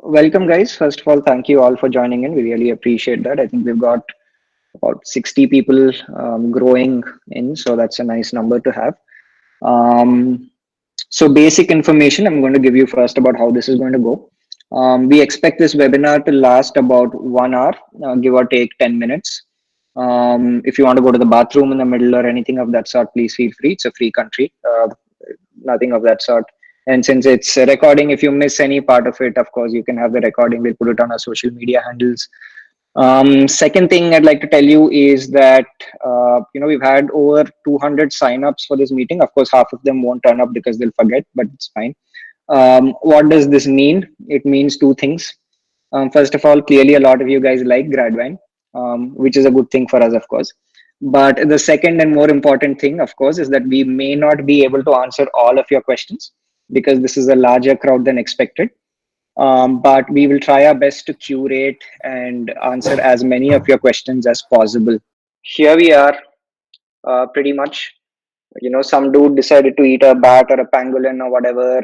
Welcome, guys. First of all, thank you all for joining in. We really appreciate that. I think we've got about 60 people growing in, so that's a nice number to have. Um, so, basic information I'm going to give you first about how this is going to go. We expect this webinar to last about 1 hour, give or take 10 minutes. If you want to go to the bathroom in the middle or anything of that sort, please feel free. It's a free country. Nothing of that sort. And since it's a recording, if you miss any part of it, of course, you can have the recording. We'll put it on our social media handles. Second thing I'd like to tell you is that we've had over 200 signups for this meeting. Of course, half of them won't turn up because they'll forget, but it's fine. What does this mean? It means two things. First of all, clearly a lot of you guys like Gradvine, which is a good thing for us, of course. But the second and more important thing, of course, is that we may not be able to answer all of your questions because this is a larger crowd than expected. But we will try our best to curate and answer as many of your questions as possible. Here we are, pretty much. Some dude decided to eat a bat or a pangolin or whatever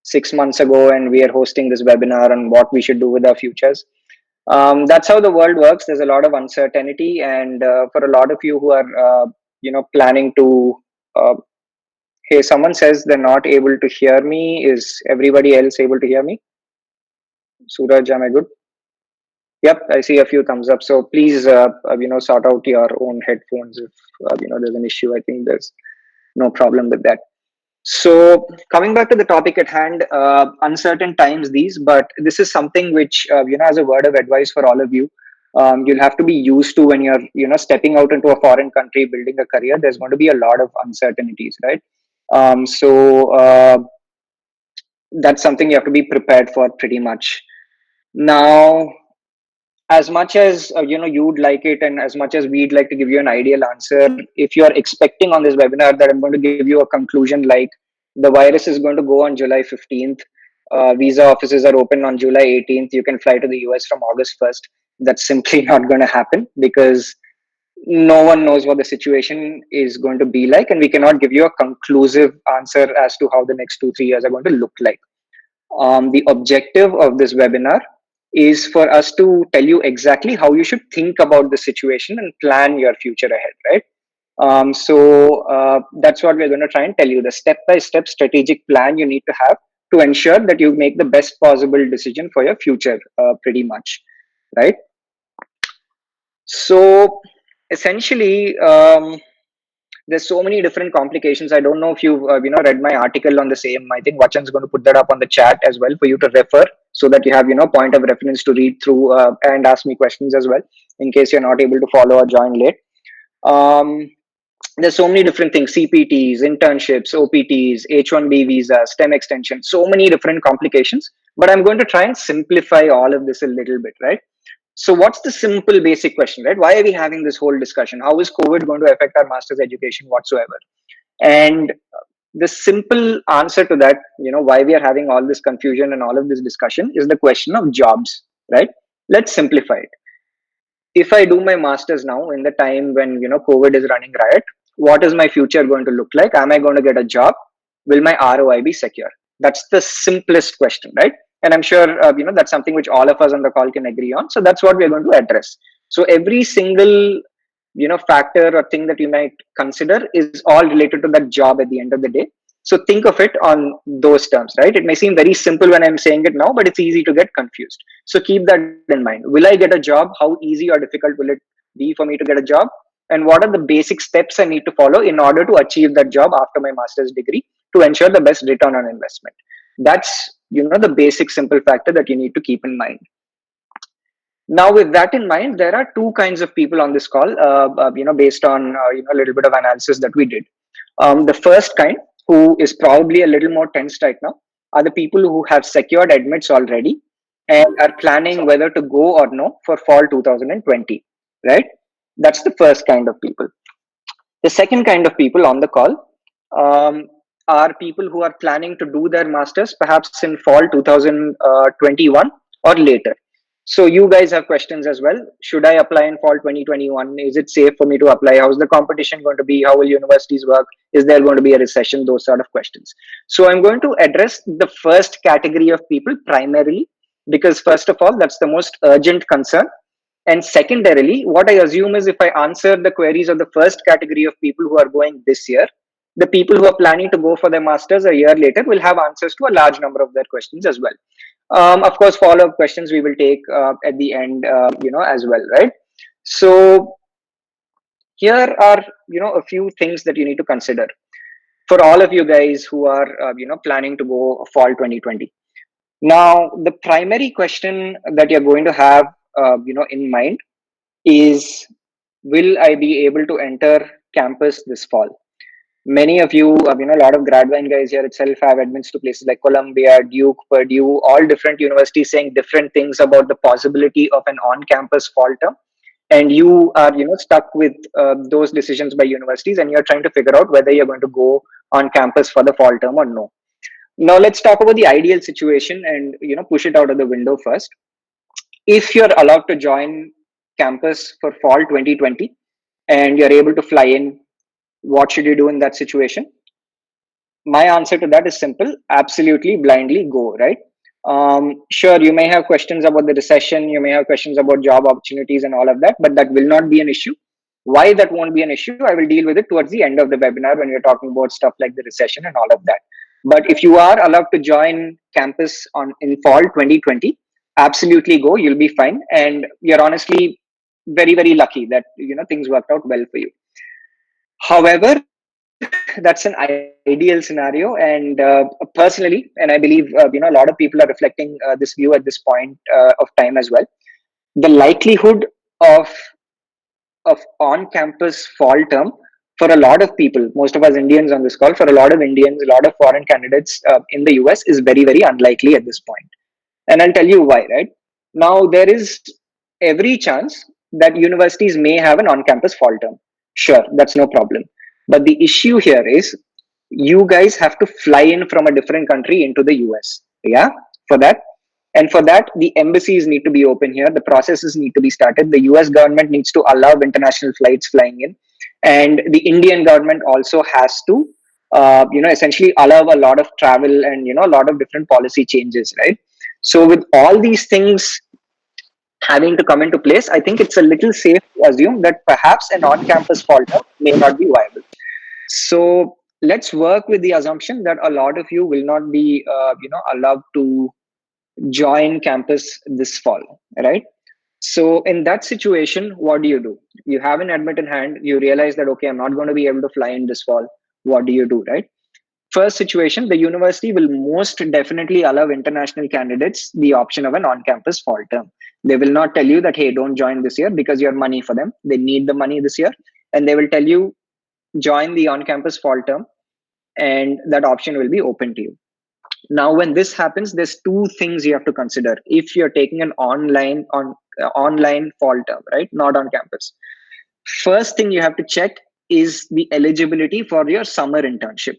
6 months ago, and we are hosting this webinar on what we should do with our futures. That's how the world works. There's a lot of uncertainty, and for a lot of you who are, planning to. Hey, someone says they're not able to hear me. Is everybody else able to hear me? Suraj, am I good? Yep, I see a few thumbs up. So please, sort out your own headphones if there's an issue. I think there's no problem with that. So coming back to the topic at hand, uncertain times these, but this is something which as a word of advice for all of you, you'll have to be used to when you're stepping out into a foreign country, building a career. There's going to be a lot of uncertainties, right? So that's something you have to be prepared for pretty much. Now, as much as you'd like it, and as much as we'd like to give you an ideal answer, if you're expecting on this webinar that I'm going to give you a conclusion like the virus is going to go on July 15th, visa offices are open on July 18th, you can fly to the US from August 1st, that's simply not going to happen because no one knows what the situation is going to be like, and we cannot give you a conclusive answer as to how the next 2-3 years are going to look like. The objective of this webinar is for us to tell you exactly how you should think about the situation and plan your future ahead, right? So that's what we're going to try and tell you, the step-by-step strategic plan you need to have to ensure that you make the best possible decision for your future, pretty much, right? So essentially, there's so many different complications. I don't know if you've read my article on the same. I think Vachan's going to put that up on the chat as well for you to refer, so that you have point of reference to read through and ask me questions as well in case you're not able to follow or join late. There's so many different things: CPTs, internships, OPTs, H1B visa, STEM extension, so many different complications. But I'm going to try and simplify all of this a little bit, right? So what's the simple basic question, right? Why are we having this whole discussion? How is COVID going to affect our master's education whatsoever? And the simple answer to that, why we are having all this confusion and all of this discussion is the question of jobs, right? Let's simplify it. If I do my master's now in the time when, COVID is running riot, what is my future going to look like? Am I going to get a job? Will my ROI be secure? That's the simplest question, right? And I'm sure, that's something which all of us on the call can agree on. So that's what we're going to address. So every single, factor or thing that you might consider is all related to that job at the end of the day. So think of it on those terms, right? It may seem very simple when I'm saying it now, but it's easy to get confused. So keep that in mind. Will I get a job? How easy or difficult will it be for me to get a job? And what are the basic steps I need to follow in order to achieve that job after my master's degree to ensure the best return on investment? That's, the basic simple factor that you need to keep in mind. Now, with that in mind, there are two kinds of people on this call, based on, a little bit of analysis that we did. The first kind, who is probably a little more tense right now, are the people who have secured admits already and are planning whether to go or no for fall 2020, right? That's the first kind of people. The second kind of people on the call are people who are planning to do their masters perhaps in fall 2021 or later. So you guys have questions as well. Should I apply in fall 2021? Is it safe for me to apply? How's the competition going to be? How will universities work? Is there going to be a recession? Those sort of questions. So I'm going to address the first category of people primarily, because first of all, that's the most urgent concern. And secondarily, what I assume is if I answer the queries of the first category of people who are going this year, the people who are planning to go for their masters a year later will have answers to a large number of their questions as well. Of course, follow-up questions we will take at the end, as well, right? So here are, a few things that you need to consider for all of you guys who are, planning to go fall 2020. Now, the primary question that you're going to have, in mind is, will I be able to enter campus this fall? Many of you, a lot of Gradvine guys here itself have admits to places like Columbia, Duke, Purdue, all different universities saying different things about the possibility of an on-campus fall term. And you are, stuck with those decisions by universities, and you're trying to figure out whether you're going to go on campus for the fall term or no. Now, let's talk about the ideal situation and, push it out of the window first. If you're allowed to join campus for fall 2020 and you're able to fly in, what should you do in that situation? My answer to that is simple: absolutely blindly go, right? Sure, you may have questions about the recession, you may have questions about job opportunities and all of that, but that will not be an issue. Why that won't be an issue, I will deal with it towards the end of the webinar when we're talking about stuff like the recession and all of that. But if you are allowed to join campus in fall 2020, absolutely go, you'll be fine. And you're honestly very, very lucky that, things worked out well for you. However, that's an ideal scenario, and personally, and I believe a lot of people are reflecting this view at this point of time as well. The likelihood of on-campus fall term for a lot of people, most of us Indians on this call, for a lot of Indians, a lot of foreign candidates in the US is very, very unlikely at this point. And I'll tell you why. Right now, there is every chance that universities may have an on-campus fall term. Sure, that's no problem. But the issue here is you guys have to fly in from a different country into the US. Yeah, for that. And for that, the embassies need to be open here. The processes need to be started. The US government needs to allow international flights flying in. And the Indian government also has to, essentially allow a lot of travel and, a lot of different policy changes, right? So with all these things having to come into place, I think it's a little safe to assume that perhaps an on-campus fall term may not be viable. So let's work with the assumption that a lot of you will not be, allowed to join campus this fall, right? So in that situation, what do? You have an admit in hand. You realize that, okay, I'm not going to be able to fly in this fall. What do you do, right? First situation, the university will most definitely allow international candidates the option of an on-campus fall term. They will not tell you that, hey, don't join this year, because you have money for them. They need the money this year. And they will tell you, join the on-campus fall term, and that option will be open to you. Now, when this happens, there's two things you have to consider if you're taking an online fall term, right? Not on campus. First thing you have to check is the eligibility for your summer internship.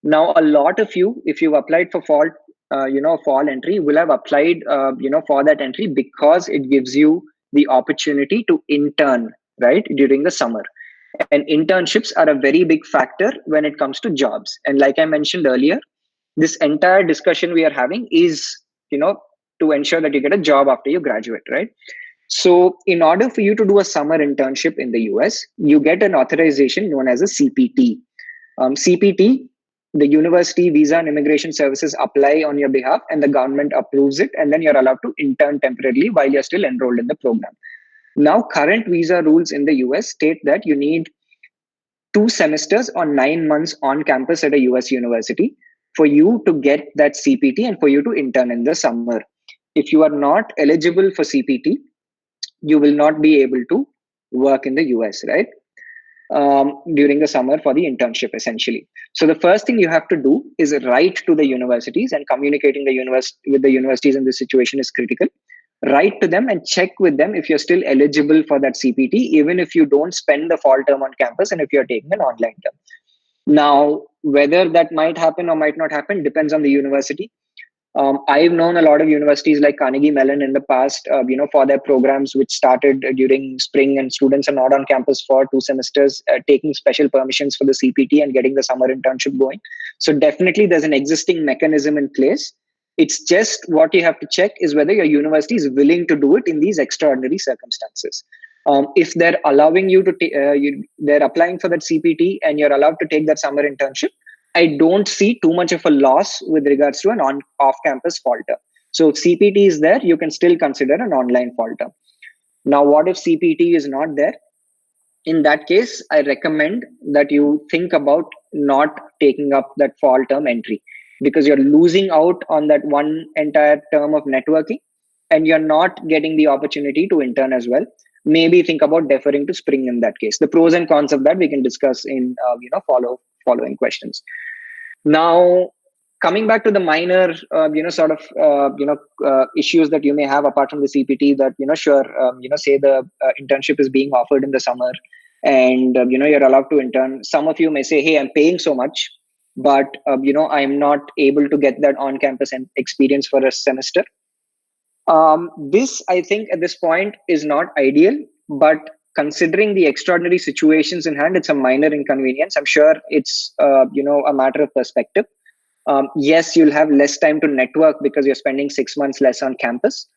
Now, a lot of you, if you've applied for fall, fall entry, will have applied, for that entry because it gives you the opportunity to intern, right, during the summer. And internships are a very big factor when it comes to jobs. And like I mentioned earlier, this entire discussion we are having is, to ensure that you get a job after you graduate, right? So in order for you to do a summer internship in the US, you get an authorization known as a CPT. CPT, the University Visa and Immigration Services apply on your behalf, and the government approves it, and then you're allowed to intern temporarily while you're still enrolled in the program. Now, current visa rules in the US state that you need 2 semesters or 9 months on campus at a US university for you to get that CPT and for you to intern in the summer. If you are not eligible for CPT, you will not be able to work in the US, right? During the summer for the internship, essentially. So the first thing you have to do is write to the universities, and communicating with the universities in this situation is critical. Write to them and check with them if you're still eligible for that CPT, even if you don't spend the fall term on campus and if you're taking an online term. Now, whether that might happen or might not happen depends on the university. I've known a lot of universities like Carnegie Mellon in the past, for their programs which started during spring and students are not on campus for 2 semesters, taking special permissions for the CPT and getting the summer internship going. So definitely there's an existing mechanism in place. It's just what you have to check is whether your university is willing to do it in these extraordinary circumstances. If they're allowing you to, they're applying for that CPT and you're allowed to take that summer internship, I don't see too much of a loss with regards to an off-campus fall term. So if CPT is there, you can still consider an online fall term. Now, what if CPT is not there? In that case, I recommend that you think about not taking up that fall term entry, because you're losing out on that one entire term of networking and you're not getting the opportunity to intern as well. Maybe think about deferring to spring in that case. The pros and cons of that we can discuss in following questions. Now, coming back to the minor issues that you may have apart from the CPT, that say the internship is being offered in the summer and you're allowed to intern. Some of you may say, hey, I'm paying so much, but I'm not able to get that on-campus experience for a semester. This, I think, at this point is not ideal, but considering the extraordinary situations in hand, it's a minor inconvenience. I'm sure it's a matter of perspective. Yes, you'll have less time to network because you're spending 6 months less on campus,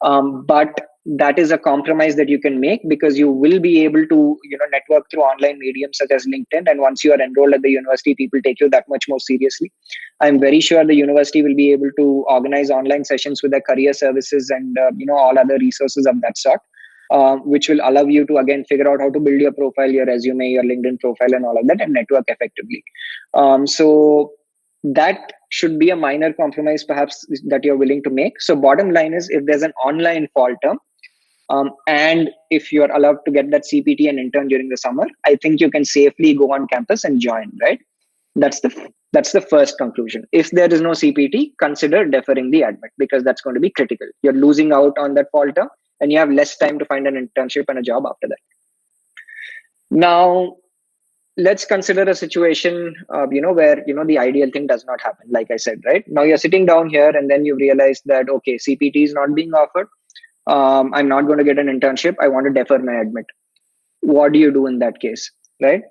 but that is a compromise that you can make, because you will be able to network through online mediums such as LinkedIn, and once you are enrolled at the university, people take you that much more seriously. I'm very sure the university will be able to organize online sessions with their career services and all other resources of that sort, which will allow you to again figure out how to build your profile, your resume, your LinkedIn profile, and all of that, and network effectively. So that should be a minor compromise perhaps that you're willing to make. So bottom line is, if there's an online fall term, and if you're allowed to get that CPT and intern during the summer, I think you can safely go on campus and join, right? That's the first conclusion. If there is no CPT, consider deferring the admit, because that's going to be critical. You're losing out on that fall term and you have less time to find an internship and a job after that. Now, let's consider a situation, where, the ideal thing does not happen. Like I said, right now you're sitting down here and then you realize that, okay, CPT is not being offered. I'm not going to get an internship. I want to defer my admit. What do you do in that case, right?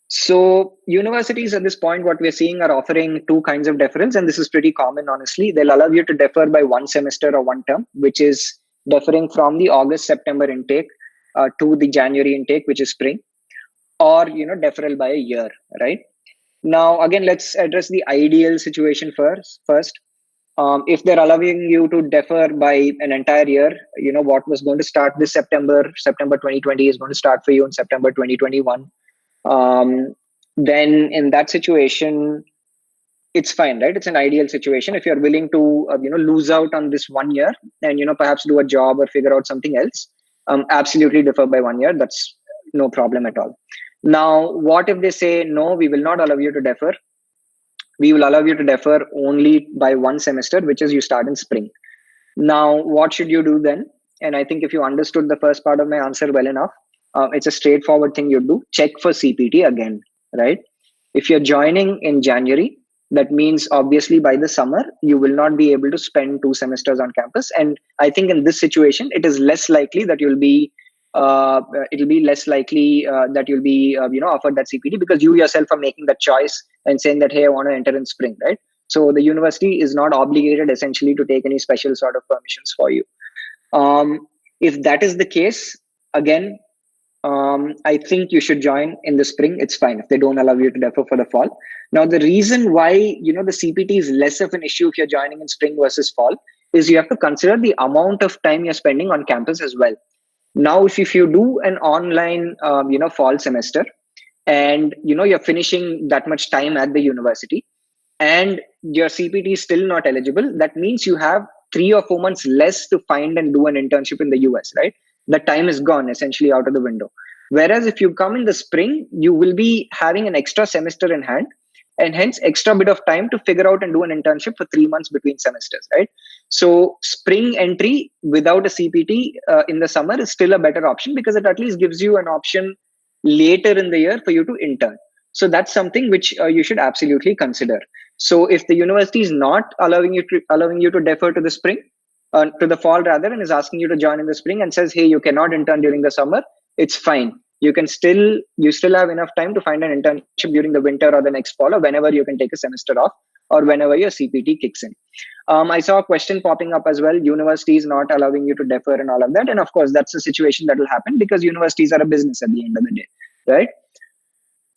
So universities at this point, what we're seeing, are offering two kinds of deferrals, and this is pretty common, honestly. They'll allow you to defer by one semester or one term, which is deferring from the August-September intake to the January intake, which is spring, or deferral by a year, right? Now, again, let's address the ideal situation first. If they're allowing you to defer by an entire year, what was going to start this September 2020 is going to start for you in September 2021. Then in that situation, it's fine, right? It's an ideal situation. If you're willing to, lose out on this 1 year and, perhaps do a job or figure out something else, absolutely defer by 1 year. That's no problem at all. Now, what if they say, no, we will not allow you to defer. We will allow you to defer only by one semester, which is you start in spring. Now, what should you do then? And I think if you understood the first part of my answer well enough, it's a straightforward thing you do. Check for CPT again, right? If you're joining in January, that means obviously by the summer, you will not be able to spend 2 semesters on campus. And I think in this situation, it is less likely that you'll be it'll be less likely that you'll be offered that CPT, because you yourself are making that choice and saying that, hey, I want to enter in spring, right? So the university is not obligated essentially to take any special sort of permissions for you. If that is the case, again, I think you should join in the spring. It's fine if they don't allow you to defer for the fall. Now, the reason why the CPT is less of an issue if you're joining in spring versus fall is you have to consider the amount of time you're spending on campus as well. Now, if you do an online, fall semester, and you're finishing that much time at the university, and your CPT is still not eligible, that means you have 3 or 4 months less to find and do an internship in the US, right? The time is gone essentially out of the window. Whereas if you come in the spring, you will be having an extra semester in hand, and hence extra bit of time to figure out and do an internship for 3 months between semesters, right? So spring entry without a CPT in the summer is still a better option, because it at least gives you an option later in the year for you to intern. So that's something which you should absolutely consider. So if the university is not allowing you to defer to the spring, to the fall rather, and is asking you to join in the spring and says, hey, you cannot intern during the summer, it's fine. You still have enough time to find an internship during the winter or the next fall, or whenever you can take a semester off. or whenever your CPT kicks in. I saw a question popping up as well. Universities not allowing you to defer and all of that. And of course, that's a situation that will happen because universities are a business at the end of the day, right?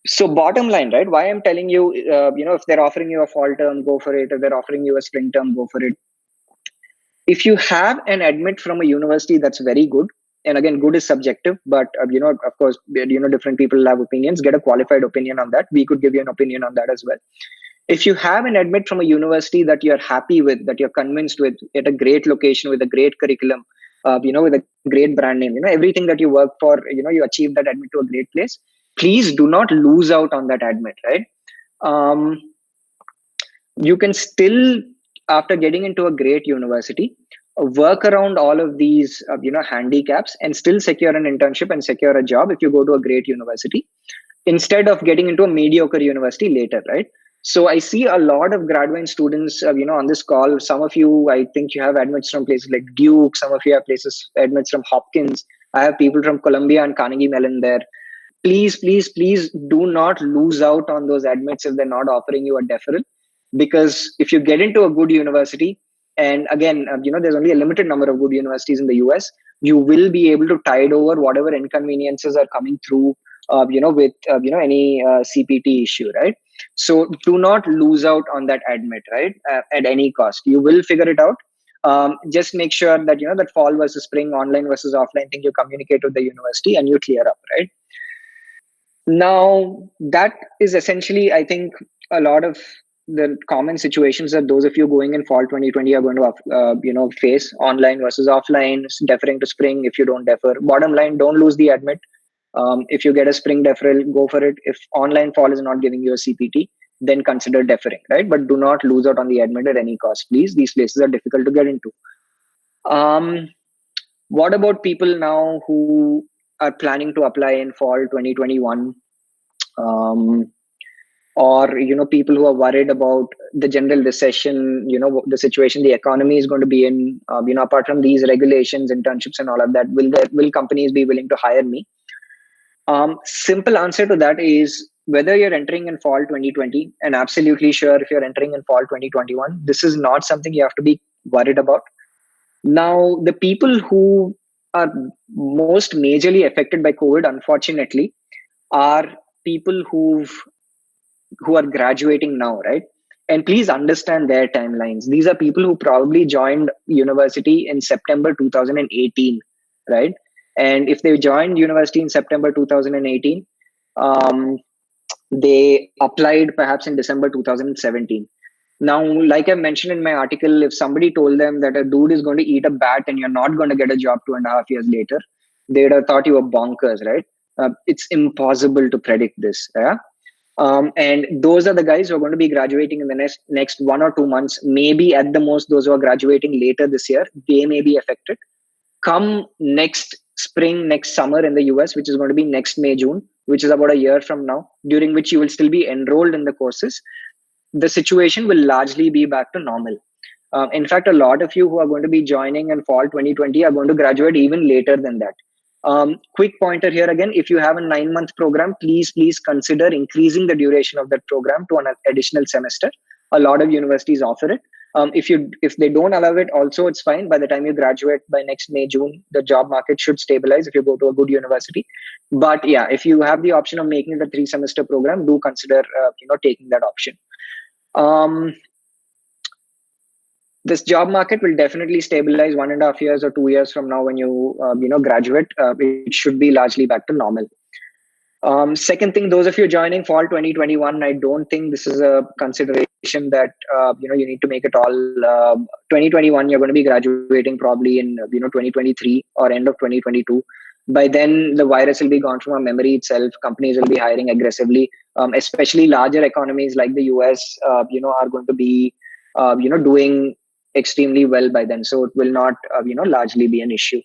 So bottom line, right? Why I'm telling you, if they're offering you a fall term, go for it. If they're offering you a spring term, go for it. If you have an admit from a university, that's very good. And again, good is subjective, but of course, different people have opinions. Get a qualified opinion on that. We could give you an opinion on that as well. If you have an admit from a university that you're happy with, that you're convinced with, at a great location with a great curriculum, with a great brand name, everything that you work for, you achieve that admit to a great place. Please do not lose out on that admit, right? You can still, after getting into a great university, work around all of these, handicaps and still secure an internship and secure a job if you go to a great university, instead of getting into a mediocre university later, right? So I see a lot of graduate students, on this call. Some of you, I think you have admits from places like Duke. Some of you have admits from Hopkins. I have people from Columbia and Carnegie Mellon there. Please, please, please do not lose out on those admits if they're not offering you a deferral. Because if you get into a good university, and again, there's only a limited number of good universities in the US, you will be able to tide over whatever inconveniences are coming through, with any CPT issue, right? So do not lose out on that admit, right? At any cost, you will figure it out. Just make sure that that fall versus spring, online versus offline thing, you communicate with the university and you clear up, right? Now that is essentially, I think, a lot of the common situations that those of you going in fall 2020 are going to face: online versus offline, deferring to spring. If you don't defer, bottom line, don't lose the admit. If you get a spring deferral, go for it. If online fall is not giving you a CPT, then consider deferring, right? But do not lose out on the admit at any cost, please. These places are difficult to get into. What about people now who are planning to apply in fall 2021? Or people who are worried about the general recession, the situation the economy is going to be in, apart from these regulations, internships and all of that, will companies be willing to hire me? Simple answer to that is, whether you're entering in fall 2020, and absolutely sure if you're entering in fall 2021, this is not something you have to be worried about. Now, the people who are most majorly affected by COVID, unfortunately, are people who are graduating now, right? And please understand their timelines. These are people who probably joined university in September 2018, right? And if they joined university in September 2018, they applied perhaps in December 2017. Now, like I mentioned in my article, if somebody told them that a dude is going to eat a bat and you're not going to get a job 2.5 years later, they'd have thought you were bonkers, right? It's impossible to predict this. Yeah? And those are the guys who are going to be graduating in the next 1 or 2 months. Maybe at the most, those who are graduating later this year, they may be affected. Come next spring, next summer in the US, which is going to be next May, June, which is about a year from now, during which you will still be enrolled in the courses, the situation will largely be back to normal. In fact, a lot of you who are going to be joining in fall 2020 are going to graduate even later than that. Quick pointer here again, if you have a 9-month program, please consider increasing the duration of that program to an additional semester. A lot of universities offer it. If they don't allow it, also it's fine. By the time you graduate by next May, June, the job market should stabilize if you go to a good university. But yeah, if you have the option of making it a 3-semester program, do consider taking that option. This job market will definitely stabilize 1.5 years or 2 years from now when you graduate. It should be largely back to normal. Second thing, those of you joining fall 2021, I don't think this is a consideration that you need to make at all. 2021, you're going to be graduating probably in 2023 or end of 2022. By then, the virus will be gone from our memory itself. Companies will be hiring aggressively, especially larger economies like the US. Are going to be doing extremely well by then, so it will not largely be an issue.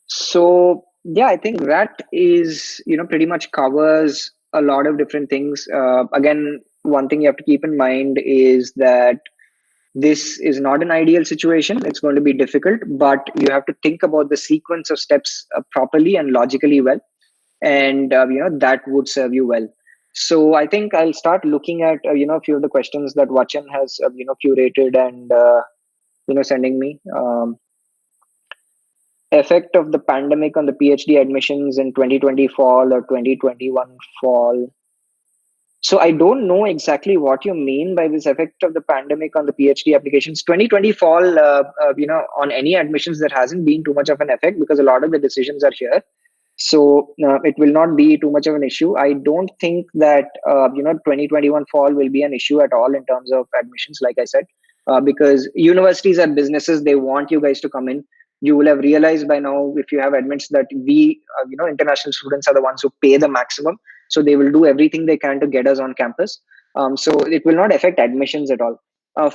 So yeah, I think that is pretty much covers a lot of different things. Again, one thing you have to keep in mind is that this is not an ideal situation. It's going to be difficult, but you have to think about the sequence of steps properly and logically well. and that would serve you well. So I think I'll start looking at a few of the questions that Vachan has curated and sending me. Effect of the pandemic on the PhD admissions in 2020 fall or 2021 fall. So I don't know exactly what you mean by this effect of the pandemic on the PhD applications. 2020 fall, on any admissions, there hasn't been too much of an effect because a lot of the decisions are here. So it will not be too much of an issue. I don't think that 2021 fall will be an issue at all in terms of admissions, like I said, because universities are businesses. They want you guys to come in. You will have realized by now, if you have admits, that we international students are the ones who pay the maximum, so they will do everything they can to get us on campus. So it will not affect admissions at all.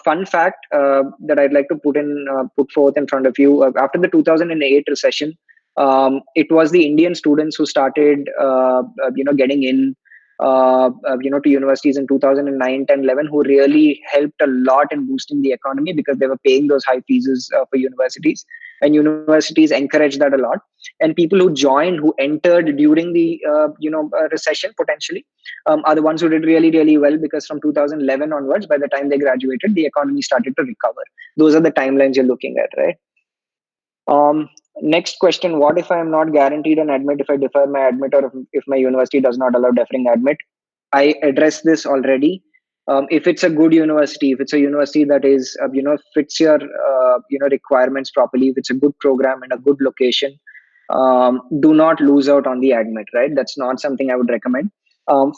Fun fact that I'd like to put forth in front of you: after the 2008 recession, it was the Indian students who started, getting in, to universities in 2009, 10, 11, who really helped a lot in boosting the economy because they were paying those high fees for universities, and universities encouraged that a lot. And people who joined, who entered during the, recession potentially, are the ones who did really, really well because from 2011 onwards, by the time they graduated, the economy started to recover. Those are the timelines you're looking at, right? Next question: what if I am not guaranteed an admit if I defer my admit, or if my university does not allow deferring admit? I addressed this already. If it's a good university, if it's a university that is, fits your, requirements properly, if it's a good program and a good location, do not lose out on the admit, right? That's not something I would recommend.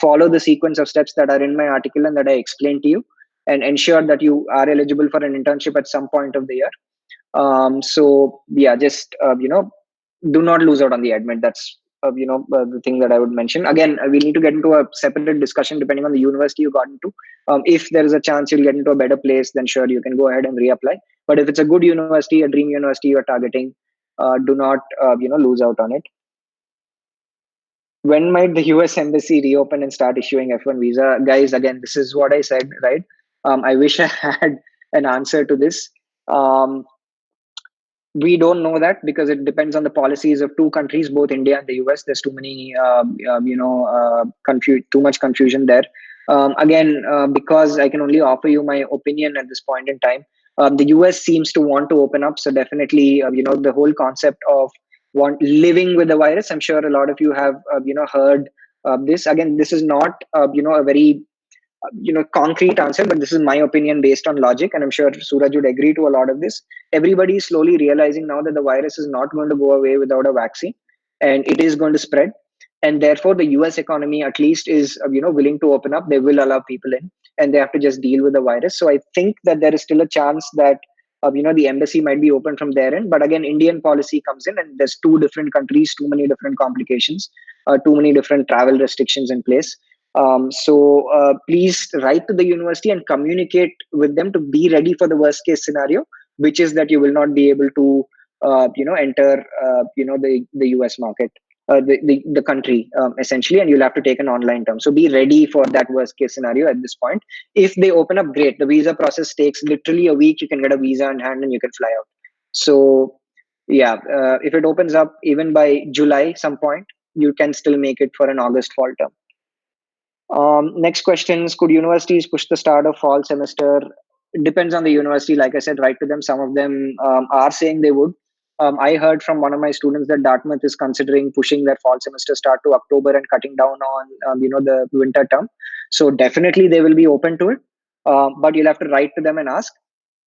Follow the sequence of steps that are in my article and that I explained to you, and ensure that you are eligible for an internship at some point of the year. So yeah, just do not lose out on the admit. That's the thing that I would mention. Again, we need to get into a separate discussion depending on the university you got into. If there is a chance you'll get into a better place, then sure, you can go ahead and reapply. But if it's a good university, a dream university you're targeting, do not lose out on it. When might the US embassy reopen and start issuing F1 visa? Guys, again, this is what I said, right? I wish I had an answer to this. We don't know that because it depends on the policies of two countries, both India and the US. There's too many, too much confusion there. Again, because I can only offer you my opinion at this point in time. The US seems to want to open up, so definitely, the whole concept of living with the virus. I'm sure a lot of you have, heard this. Again, this is not, a very concrete answer, but this is my opinion based on logic, and I'm sure Suraj would agree to a lot of this. Everybody is slowly realizing now that the virus is not going to go away without a vaccine, and it is going to spread. And therefore the US economy at least is willing to open up. They will allow people in, and they have to just deal with the virus. So I think that there is still a chance that the embassy might be open from their end. But again, Indian policy comes in, and there's two different countries, too many different complications, too many different travel restrictions in place. So please write to the university and communicate with them to be ready for the worst case scenario, which is that you will not be able to enter the US market, the country, essentially, and you'll have to take an online term. So be ready for that worst case scenario at this point. If they open up, great. The visa process takes literally a week. You can get a visa in hand and you can fly out. So yeah, if it opens up even by July some point, you can still make it for an August fall term. Next questions: could universities push the start of fall semester? It depends on the university. Like I said, write to them. Some of them are saying they would. I heard from one of my students that Dartmouth is considering pushing their fall semester start to October and cutting down on the winter term. So definitely they will be open to it. But you'll have to write to them and ask.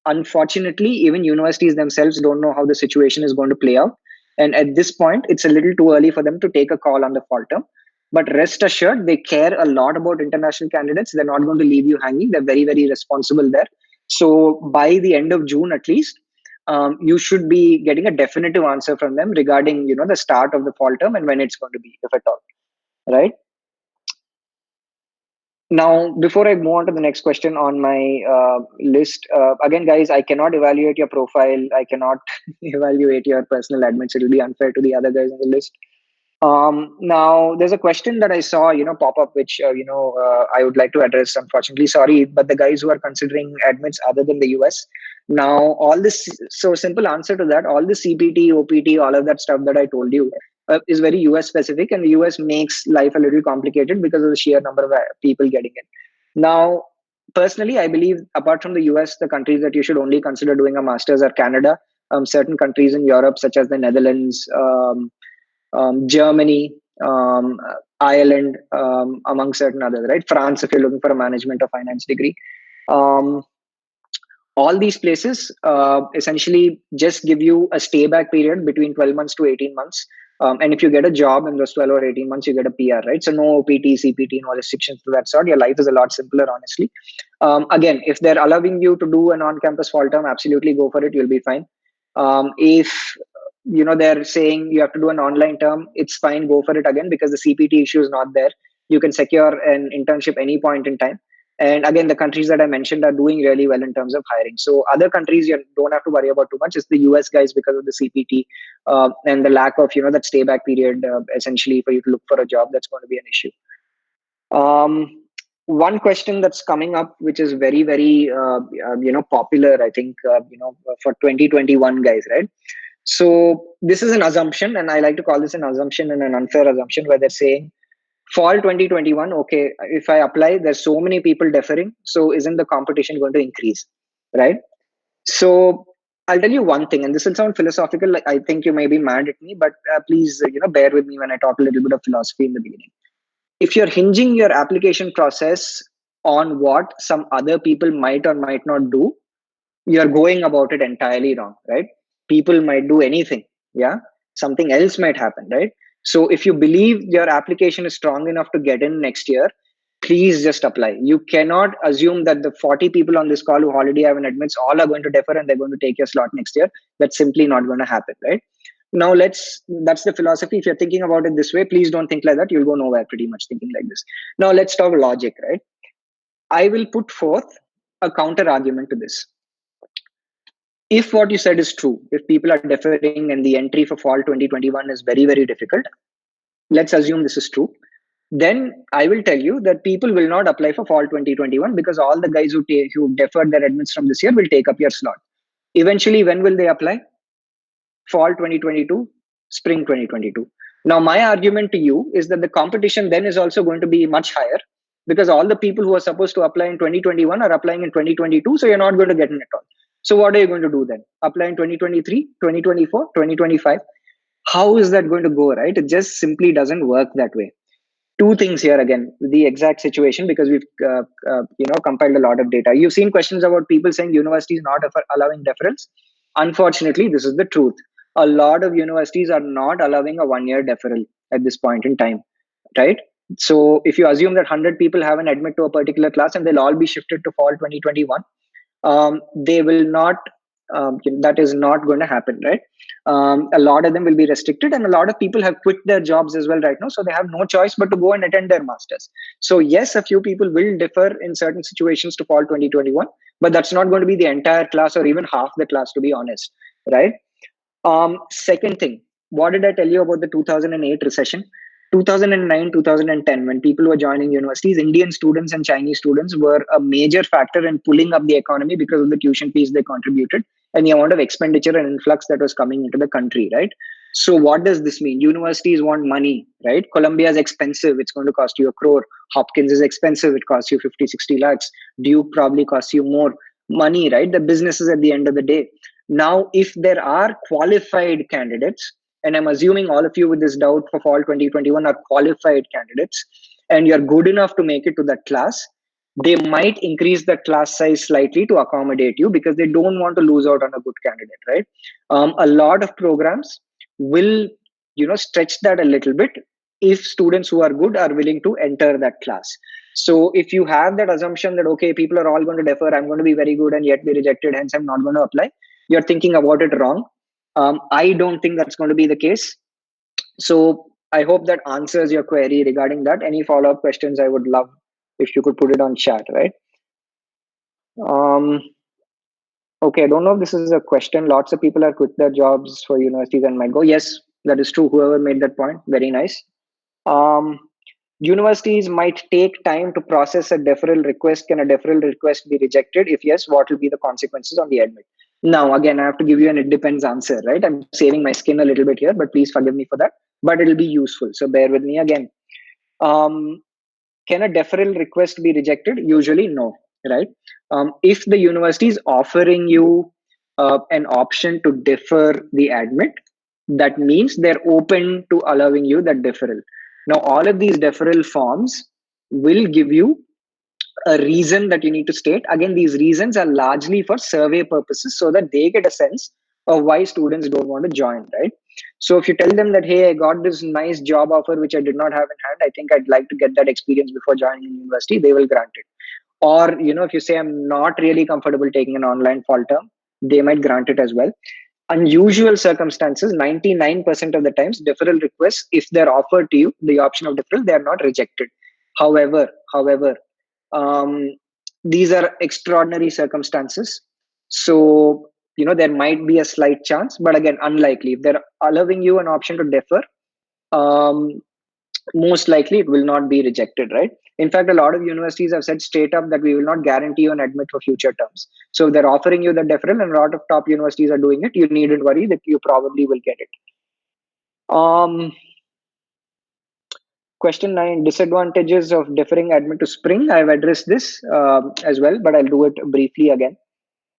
Unfortunately, even universities themselves don't know how the situation is going to play out. And at this point, it's a little too early for them to take a call on the fall term. But rest assured, they care a lot about international candidates. They're not going to leave you hanging. They're very, very responsible there. So by the end of June, at least, you should be getting a definitive answer from them regarding, the start of the fall term and when it's going to be, if at all. Right? Now, before I move on to the next question on my list, again, guys, I cannot evaluate your profile. I cannot evaluate your personal admits. It will be unfair to the other guys on the list. Now there's a question that I saw, pop up, which I would like to address. Unfortunately, sorry, but the guys who are considering admits other than the US, now all this. So simple answer to that: all the CPT, OPT, all of that stuff that I told you is very US specific, and the US makes life a little complicated because of the sheer number of people getting it. Now, personally, I believe apart from the US, the countries that you should only consider doing a master's are Canada, certain countries in Europe, such as the Netherlands. Germany, Ireland, among certain others, right? France, if you're looking for a management or finance degree. Um, all these places essentially just give you a stay back period between 12 months to 18 months. And if you get a job in those 12 or 18 months, you get a PR, right? So no OPT, CPT, no restrictions to that sort. Your life is a lot simpler, honestly. Again, if they're allowing you to do an on-campus fall term, absolutely go for it. You'll be fine. If they're saying you have to do an online term, it's fine. Go for it again because the CPT issue is not there. You can secure an internship any point in time. And again, the countries that I mentioned are doing really well in terms of hiring. So other countries you don't have to worry about too much. It's the US guys because of the CPT and the lack of that stay back period essentially for you to look for a job. That's going to be an issue. One question that's coming up, which is very very popular, I think for 2021 guys, right? So this is an assumption, and I like to call this an assumption and an unfair assumption, where they're saying fall 2021, okay, if I apply, there's so many people deferring, so isn't the competition going to increase, right? So I'll tell you one thing, and this will sound philosophical, like I think you may be mad at me, but please bear with me when I talk a little bit of philosophy in the beginning. If you're hinging your application process on what some other people might or might not do, you're going about it entirely wrong, right? People might do anything. Yeah. Something else might happen, right? So if you believe your application is strong enough to get in next year, please just apply. You cannot assume that the 40 people on this call who already have an admits all are going to defer and they're going to take your slot next year. That's simply not going to happen, right? Now that's the philosophy. If you're thinking about it this way, please don't think like that. You'll go nowhere pretty much thinking like this. Now let's talk logic, right? I will put forth a counter argument to this. If what you said is true, if people are deferring and the entry for fall 2021 is very, very difficult, let's assume this is true, then I will tell you that people will not apply for fall 2021 because all the guys who deferred their admits from this year will take up your slot. Eventually, when will they apply? Fall 2022, spring 2022. Now, my argument to you is that the competition then is also going to be much higher because all the people who are supposed to apply in 2021 are applying in 2022, so you're not going to get in at all. So what are you going to do then? Apply in 2023, 2024, 2025? How is that going to go, right? It just simply doesn't work that way. Two things here again, the exact situation, because we've compiled a lot of data. You've seen questions about people saying universities not allowing deferrals. Unfortunately, this is the truth. A lot of universities are not allowing a 1 year deferral at this point in time, right? So if you assume that 100 people have an admit to a particular class and they'll all be shifted to fall 2021, they will not, that is not going to happen, right? A lot of them will be restricted, and a lot of people have quit their jobs as well right now, so they have no choice but to go and attend their masters. So yes, a few people will defer in certain situations to fall 2021, but that's not going to be the entire class or even half the class, to be honest, right? Second thing, what did I tell you about the 2008 recession? 2009, 2010, when people were joining universities, Indian students and Chinese students were a major factor in pulling up the economy because of the tuition fees they contributed and the amount of expenditure and influx that was coming into the country, right? So what does this mean? Universities want money, right? Columbia is expensive. It's going to cost you 1 crore. Hopkins is expensive. It costs you 50, 60 lakhs. Duke probably costs you more money, right? The businesses at the end of the day. Now, if there are qualified candidates, and I'm assuming all of you with this doubt for fall 2021 are qualified candidates, and you're good enough to make it to that class, they might increase the class size slightly to accommodate you because they don't want to lose out on a good candidate, right? A lot of programs will, stretch that a little bit if students who are good are willing to enter that class. So if you have that assumption that, okay, people are all going to defer, I'm going to be very good and yet be rejected, hence I'm not going to apply, you're thinking about it wrong. I don't think that's going to be the case. So I hope that answers your query regarding that. Any follow-up questions, I would love if you could put it on chat, right? Okay, I don't know if this is a question. Lots of people are quit their jobs for universities and might go. Yes, That is true. Whoever made that point, very nice. Um, Universities might take time to process a deferral request. Can a deferral request be rejected? If yes, what will be the consequences on the admit? Now, again, I have to give you an it depends answer, right? I'm saving my skin a little bit here, but please forgive me for that. But it'll be useful. So bear with me again. Um, can a deferral request be rejected? Usually, no, right? If the university is offering you an option to defer the admit, that means they're open to allowing you that deferral. Now, all of these deferral forms will give you a reason that you need to state. Again, these reasons are largely for survey purposes so that they get a sense of why students don't want to join, right? So if you tell them that, hey, I got this nice job offer which I did not have in hand, I think I'd like to get that experience before joining university, they will grant it. Or, if you say I'm not really comfortable taking an online fall term, they might grant it as well. Unusual circumstances, 99% of the times, deferral requests, if they're offered to you the option of deferral, they are not rejected. However, um, these are extraordinary circumstances. So, there might be a slight chance, but again, unlikely. If they're allowing you an option to defer, um, most likely it will not be rejected, right? In fact, a lot of universities have said straight up that we will not guarantee you an admit for future terms. So if they're offering you the deferral, and a lot of top universities are doing it, you needn't worry that you probably will get it. Question 9, disadvantages of deferring admit to spring. I've addressed this as well, but I'll do it briefly again.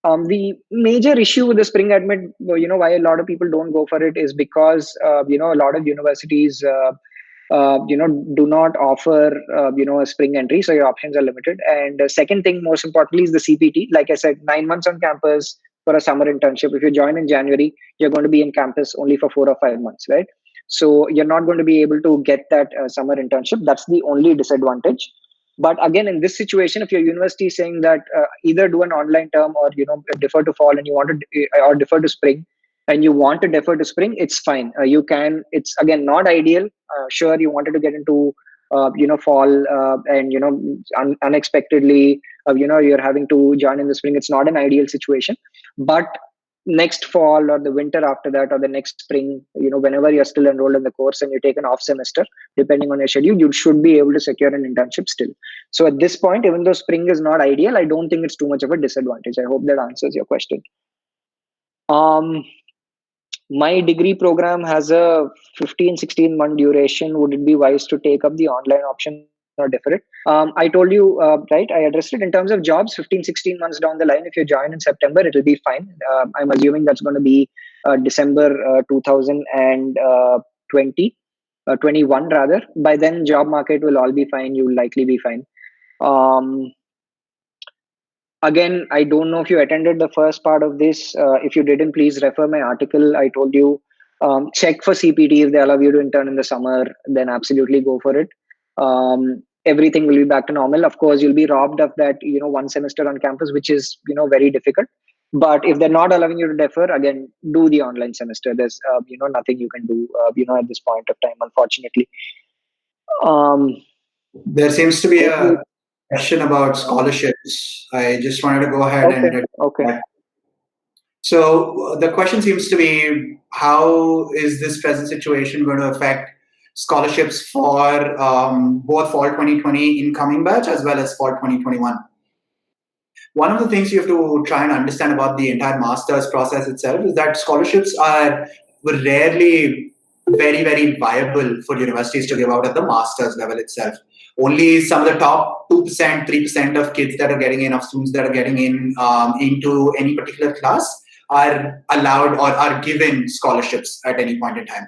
The major issue with the spring admit, why a lot of people don't go for it is because, a lot of universities, do not offer, a spring entry. So your options are limited. And the second thing, most importantly, is the CPT. Like I said, 9 months on campus for a summer internship. If you join in January, you're going to be in campus only for 4 or 5 months, right? So you're not going to be able to get that summer internship. That's the only disadvantage. But again, in this situation, if your university is saying that either do an online term or defer to fall, and you want to or defer to spring, and you want to defer to spring, it's fine. You can. It's again not ideal. Sure, you wanted to get into fall, and unexpectedly you're having to join in the spring. It's not an ideal situation, but next fall or the winter after that or the next spring, whenever you're still enrolled in the course and you take an off semester, depending on your schedule, you should be able to secure an internship still. So at this point, even though spring is not ideal, I don't think it's too much of a disadvantage. I hope that answers your question. My degree program has a 15-16 month duration. Would it be wise to take up the online option or defer it? I told you, right, I addressed it in terms of jobs. 15-16 months down the line, if you join in September, it'll be fine. I'm assuming that's going to be December 2020, 21 rather. By then, job market will all be fine. You will likely be fine. Again, I don't know if you attended the first part of this. If you didn't, please refer my article. I told you, check for CPT. If they allow you to intern in the summer, then absolutely go for it. Everything will be back to normal. Of course, you'll be robbed of that, 1 semester on campus, which is, very difficult. But if they're not allowing you to defer, again, do the online semester. There's, nothing you can do, at this point of time, unfortunately. There seems to be a question about scholarships. I just wanted to go ahead and okay. So the question seems to be, how is this present situation going to affect scholarships for both fall 2020 incoming batch as well as fall 2021? One of the things you have to try and understand about the entire master's process itself is that scholarships were rarely very, very viable for universities to give out at the master's level itself. Only some of the top 2%, 3% of kids that are getting in, of students that are getting in into any particular class are allowed or are given scholarships at any point in time.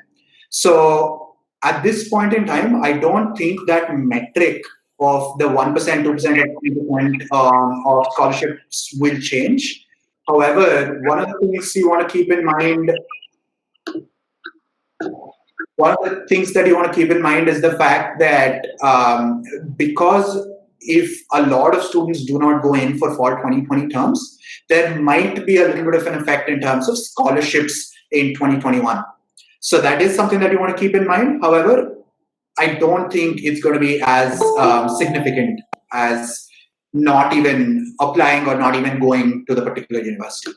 So at this point in time, I don't think that metric of the 1%, 2%, or 3% of scholarships will change. However, one of the things you want to keep in mind is the fact that because if a lot of students do not go in for fall 2020 terms, there might be a little bit of an effect in terms of scholarships in 2021. So that is something that you want to keep in mind. However, I don't think it's going to be as significant as not even applying or not even going to the particular university.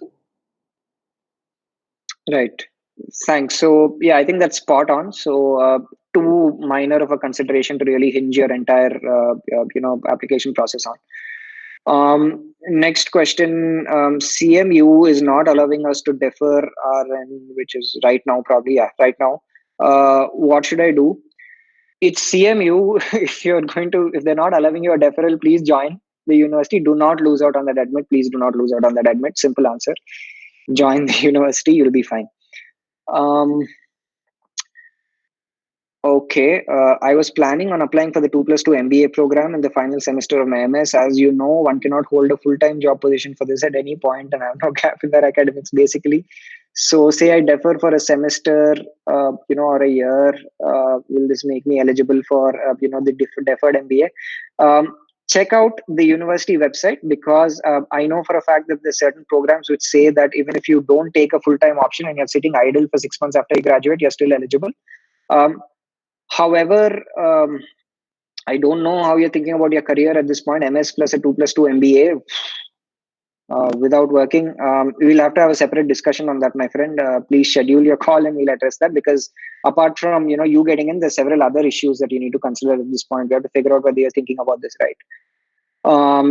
Right. Thanks. So yeah, I think that's spot on. So too minor of a consideration to really hinge your entire application process on. Next question. CMU is not allowing us to defer RN, which is right now probably, yeah, right now. What should I do? It's CMU. If they're not allowing you a deferral, please join the university. Do not lose out on that admit. Please do not lose out on that admit. Simple answer. Join the university. You'll be fine. Um, Okay, I was planning on applying for the 2+2 MBA program in the final semester of my MS. As you know, one cannot hold a full-time job position for this at any point, and I have no gap in their academics, basically. So, say I defer for a semester, or a year, will this make me eligible for, the deferred MBA? Check out the university website, because I know for a fact that there's certain programs which say that even if you don't take a full-time option and you're sitting idle for 6 months after you graduate, you're still eligible. However, I don't know how you're thinking about your career at this point. MS plus a 2+2 MBA without working. We'll have to have a separate discussion on that, my friend. Please schedule your call and we'll address that, because apart from you getting in, there's several other issues that you need to consider at this point. We have to figure out whether you're thinking about this right.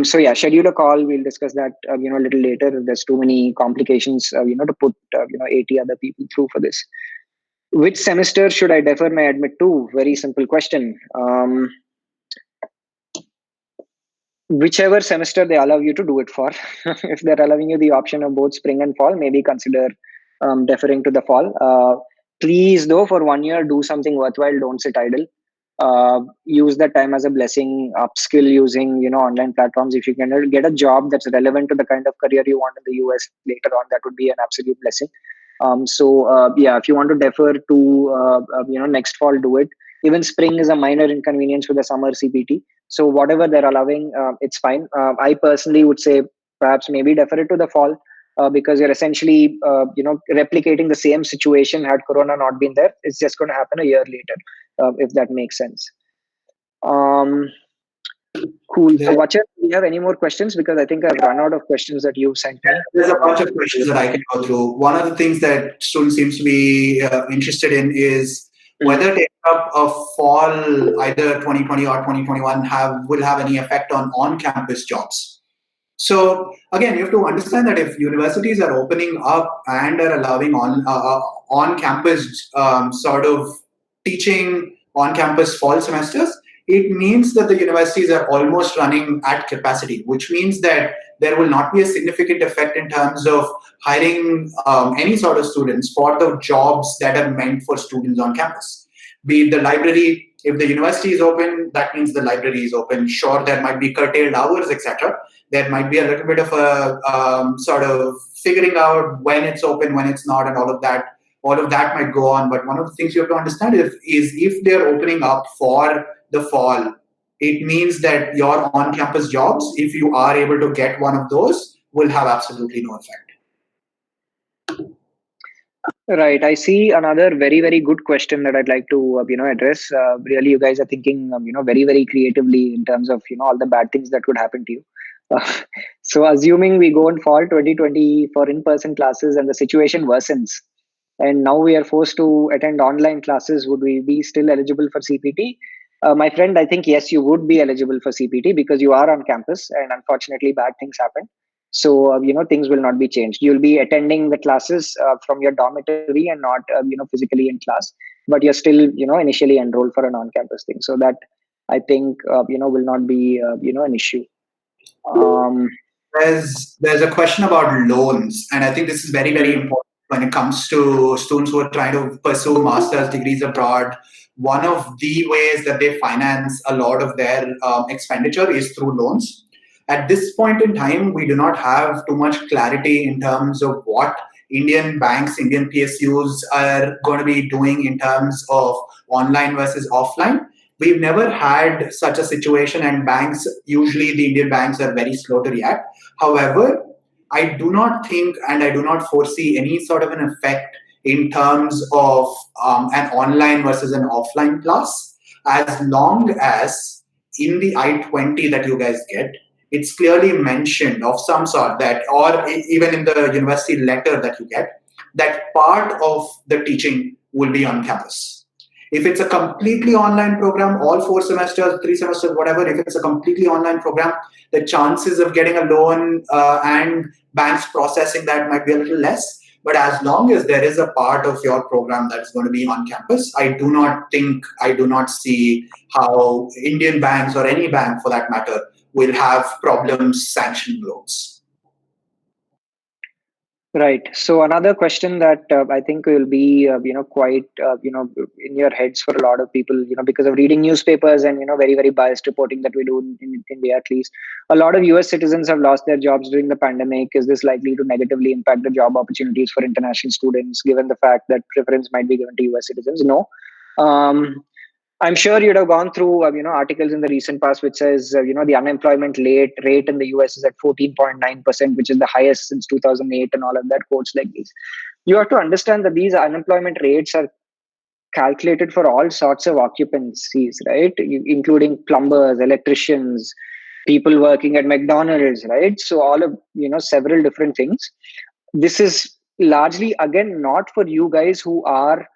So yeah, schedule a call. We'll discuss that a little later. There's too many complications to put 80 other people through for this. Which semester should I defer my admit to? Very simple question. Whichever semester they allow you to do it for. If they're allowing you the option of both spring and fall, maybe consider deferring to the fall. Please, though, for 1 year, do something worthwhile. Don't sit idle. Use that time as a blessing. Upskill using online platforms. If you can get a job that's relevant to the kind of career you want in the US later on, that would be an absolute blessing. Yeah, if you want to defer to next fall, do it. Even spring is a minor inconvenience with the summer CPT. So whatever they're allowing, it's fine. I personally would say perhaps maybe defer it to the fall, because you're essentially replicating the same situation had Corona not been there. It's just going to happen a year later, if that makes sense. Cool. So, Vachar, do you have any more questions? Because I think I've run out of questions that you've sent me. There's a bunch of questions that I can go through. One of the things that students seems to be interested in is whether taking up a fall, either 2020 or 2021, will have any effect on on-campus jobs. So again, you have to understand that if universities are opening up and are allowing on-campus sort of teaching on-campus fall semesters, it means that the universities are almost running at capacity, which means that there will not be a significant effect in terms of hiring any sort of students for the jobs that are meant for students on campus. Be it the library, if the university is open, that means the library is open. Sure, there might be curtailed hours, etc. There might be a little bit of a sort of figuring out when it's open, when it's not, and all of that. All of that might go on. But one of the things you have to understand is if they're opening up for the fall, it means that your on-campus jobs, if you are able to get one of those, will have absolutely no effect. Right. I see another very, very good question that I'd like to, address. Really, you guys are thinking, very, very creatively in terms of, all the bad things that could happen to you. So assuming we go in fall 2020 for in-person classes and the situation worsens, and now we are forced to attend online classes, would we be still eligible for CPT? My friend, I think, yes, you would be eligible for CPT because you are on campus, and unfortunately bad things happen. So, things will not be changed. You'll be attending the classes from your dormitory and not, physically in class, but you're still, initially enrolled for an on-campus thing. So that, I think, will not be, an issue. There's a question about loans, and I think this is very, very important when it comes to students who are trying to pursue master's degrees abroad. One of the ways that they finance a lot of their expenditure is through loans. At this point in time, we do not have too much clarity in terms of what Indian banks, Indian PSUs are going to be doing in terms of online versus offline. We've never had such a situation, and banks, usually the Indian banks, are very slow to react. However, I do not think and I do not foresee any sort of an effect in terms of an online versus an offline class, as long as in the I-20 that you guys get, it's clearly mentioned of some sort that, or even in the university letter that you get, that part of the teaching will be on campus. If it's a completely online program, all 4 semesters, 3 semesters, whatever, if it's a completely online program, the chances of getting a loan and banks processing that might be a little less. But as long as there is a part of your program that's going to be on campus, I do not see how Indian banks or any bank for that matter will have problems sanctioning loans. Right. So another question that I think will be, quite, in your heads for a lot of people, because of reading newspapers and, very, very biased reporting that we do in India, at least. A lot of US citizens have lost their jobs during the pandemic. Is this likely to negatively impact the job opportunities for international students, given the fact that preference might be given to US citizens? No. I'm sure you'd have gone through, articles in the recent past which says, the unemployment rate in the US is at 14.9%, which is the highest since 2008, and all of that, quotes like these. You have to understand that these unemployment rates are calculated for all sorts of occupancies, right? Including plumbers, electricians, people working at McDonald's, right? So all of, several different things. This is largely, again, not for you guys who are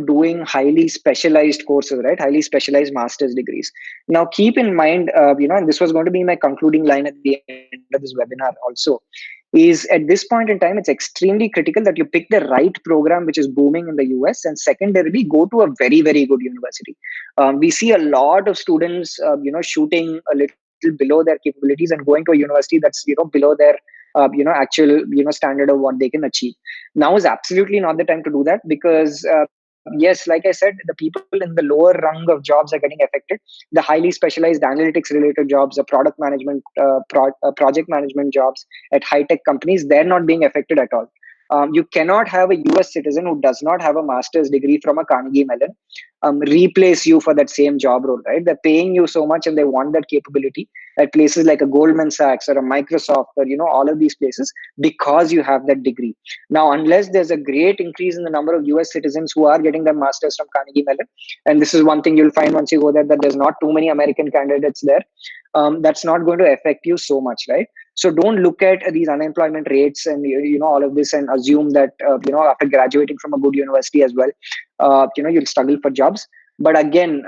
doing highly specialized courses, right? Highly specialized master's degrees. Now, keep in mind, and this was going to be my concluding line at the end of this webinar also, is at this point in time, it's extremely critical that you pick the right program which is booming in the US, and secondarily, go to a very, very good university. We see a lot of students, shooting a little below their capabilities and going to a university that's, below their actual, standard of what they can achieve. Now is absolutely not the time to do that, because yes, like I said, the people in the lower rung of jobs are getting affected. The highly specialized analytics related jobs, the product management, project management jobs at high tech companies, they're not being affected at all. You cannot have a US citizen who does not have a master's degree from a Carnegie Mellon replace you for that same job role, right? They're paying you so much and they want that capability at places like a Goldman Sachs or a Microsoft or, all of these places, because you have that degree. Now, unless there's a great increase in the number of US citizens who are getting their masters from Carnegie Mellon, and this is one thing you'll find once you go there, that there's not too many American candidates there, that's not going to affect you so much, right? So don't look at these unemployment rates and all of this and assume that after graduating from a good university as well, you'll struggle for jobs. But again,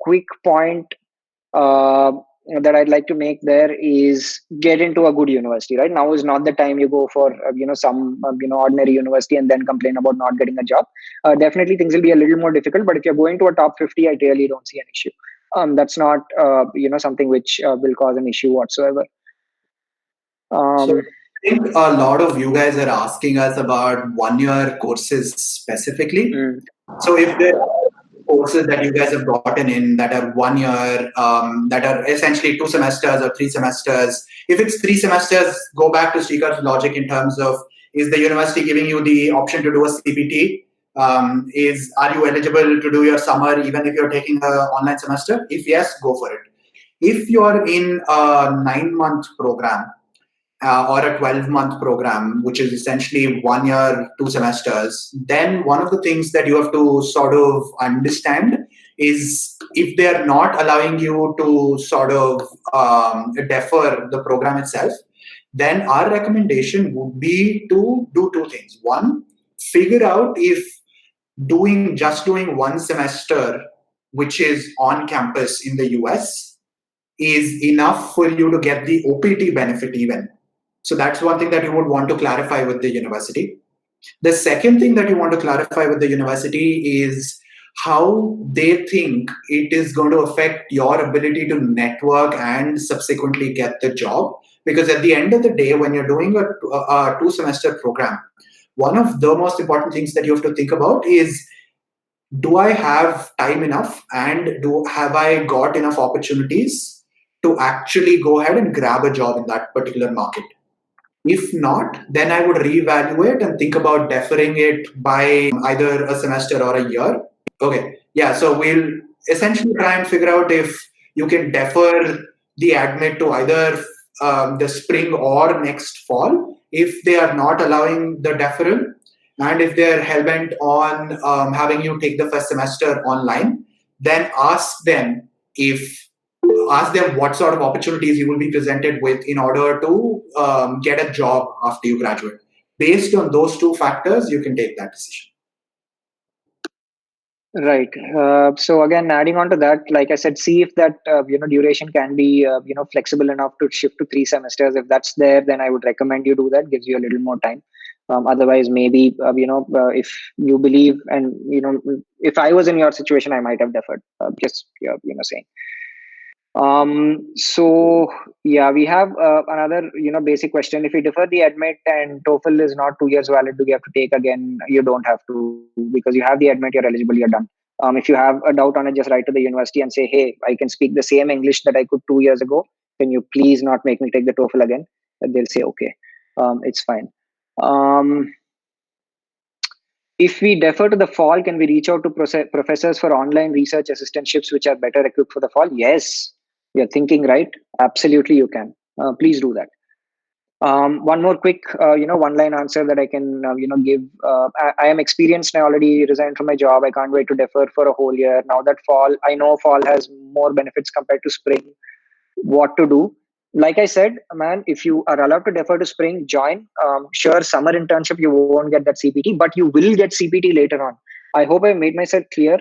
quick point that I'd like to make there is get into a good university. Right now is not the time you go for some ordinary university and then complain about not getting a job. Definitely things will be a little more difficult, but if you're going to a top 50, I really don't see an issue. That's not something which will cause an issue whatsoever. So I think a lot of you guys are asking us about 1-year courses specifically. So if there are courses that you guys have gotten in that are 1 year, that are essentially 2 semesters or 3 semesters, if it's 3 semesters, go back to Srikar's logic in terms of, is the university giving you the option to do a CPT? Are you eligible to do your summer even if you're taking an online semester? If yes, go for it. If you're in a 9-month program, or a 12-month program, which is essentially 1 year, 2 semesters, then one of the things that you have to sort of understand is if they're not allowing you to sort of defer the program itself, then our recommendation would be to do 2 things. One, figure out if just doing 1 semester, which is on campus in the US, is enough for you to get the OPT benefit even. So that's one thing that you would want to clarify with the university. The second thing that you want to clarify with the university is how they think it is going to affect your ability to network and subsequently get the job. Because at the end of the day, when you're doing a 2-semester program, one of the most important things that you have to think about is, do I have time enough and have I got enough opportunities to actually go ahead and grab a job in that particular market? If not, then I would reevaluate and think about deferring it by either a semester or a year. Okay, yeah, so we'll essentially try and figure out if you can defer the admit to either the spring or next fall, if they are not allowing the deferral, and if they're hellbent on having you take the first semester online, then ask them what sort of opportunities you will be presented with in order to get a job after you graduate. based on those two factors, you can take that decision. Right. So again, adding on to that, like I said, see if that duration can be flexible enough to shift to 3 semesters. If that's there, then I would recommend you do that. Gives you a little more time. Otherwise, maybe if you believe, and if I was in your situation, I might have deferred. Just saying. So yeah, we have another basic question. If you defer the admit and TOEFL is not 2 years valid, do you have to take again? You don't have to, because you have the admit, you're eligible, you're done. If you have a doubt on it, just write to the university and say, hey, I can speak the same English that I could 2 years ago. Can you please not make me take the TOEFL again? And they'll say, okay, it's fine. If we defer to the fall, can we reach out to professors for online research assistantships which are better equipped for the fall? Yes, you're thinking right. Absolutely, you can. Please do that. One more quick, one-line answer that I can, give. I am experienced. I already resigned from my job. I can't wait to defer for a whole year. Now that fall, I know fall has more benefits compared to spring. What to do? Like I said, man, if you are allowed to defer to spring, join. Sure, summer internship, you won't get that CPT, but you will get CPT later on. I hope I made myself clear.